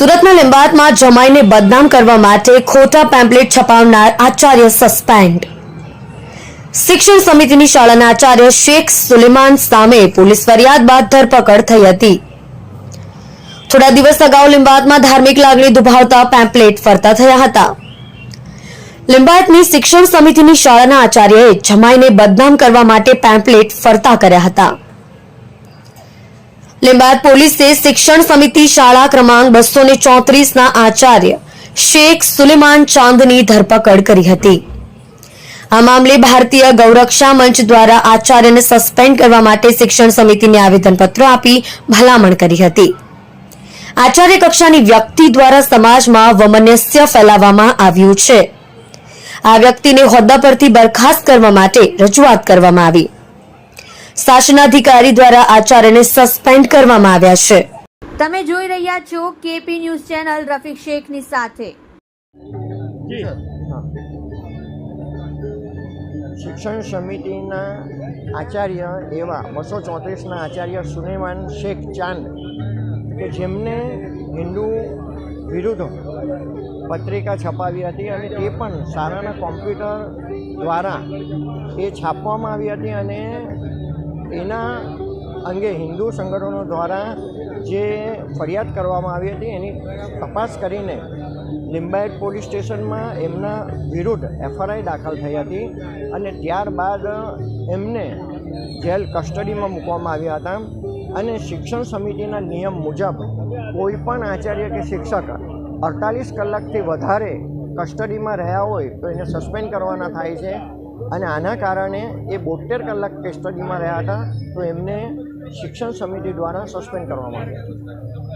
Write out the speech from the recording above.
સુરતના લીંબાયતમાં જમાઈને બદનામ કરવા માટે ખોટા પેમ્પલેટ છપાવનાર આચાર્ય સસ્પેન્ડ। શિક્ષણ સમિતિની શાળાના આચાર્ય શેખ સુલેમાન સામે પોલીસ ફરિયાદ બાદ ધરપકડ થઈ હતી। થોડા દિવસ અગાઉ લીંબાયતમાં ધાર્મિક લાગણી દુભાવતા પેમ્પલેટ ફરતા થયા હતા। લીંબાયતની શિક્ષણ સમિતિની શાળાના આચાર્યએ જમાઈને બદનામ કરવા માટે પેમ્પલેટ ફરતા કર્યા હતા। લીંબાયત પોલીસે શિક્ષણ સમિતિ શાળા ક્રમાંક 234 આચાર્ય શેખ સુલેમાન ચાંદની ધરપકડ કરી હતી। આ મામલે ભારતીય ગૌરક્ષા મંચ દ્વારા આચાર્યને સસ્પેન્ડ કરવા માટે શિક્ષણ સમિતિને આવેદનપત્ર આપી ભલામણ કરી હતી। આચાર્ય કક્ષાની વ્યક્તિ દ્વારા સમાજમાં વમનસ્ય ફેલાવવામાં આવ્યું છે। આ વ્યક્તિને હોદ્દા પરથી બરખાસ્ત કરવા માટે રજૂઆત કરવામાં આવી। શાસનાધિકારી દ્વારા આચાર્યને સસ્પેન્ડ કરવામાં આવ્યા છે। તમે જોઈ રહ્યા છો કેપી ન્યૂઝ ચેનલ રફીક શેખની સાથે। શિક્ષણ સમિતિના આચાર્ય એવા 234ના આચાર્ય સુલેમાન શેખ ચાંદ કે જેમને હિન્દુ વિરુદ્ધ પત્રિકા છપાવી હતી અને તે પણ શાળાના કોમ્પ્યુટર દ્વારા એ છાપવામાં આવી હતી અને એના અંગે હિન્દુ સંગઠનો દ્વારા જે ફરિયાદ કરવામાં આવી હતી એની તપાસ કરીને લીંબાયત પોલીસ સ્ટેશનમાં એમના વિરુદ્ધ એફઆરઆઈ દાખલ થઈ હતી અને ત્યારબાદ એમને જેલ કસ્ટડીમાં મૂકવામાં આવ્યા હતા અને શિક્ષણ સમિતિના નિયમ મુજબ કોઈ પણ આચાર્ય કે શિક્ષક 48 કલાકથી વધારે કસ્ટડીમાં રહ્યા હોય તો એને સસ્પેન્ડ કરવાના થાય છે અને આના કારણે એ 72 કલાક કસ્ટડીમાં રહ્યા હતા તો એમને શિક્ષણ સમિતિ દ્વારા સસ્પેન્ડ કરવામાં આવ્યા હતા।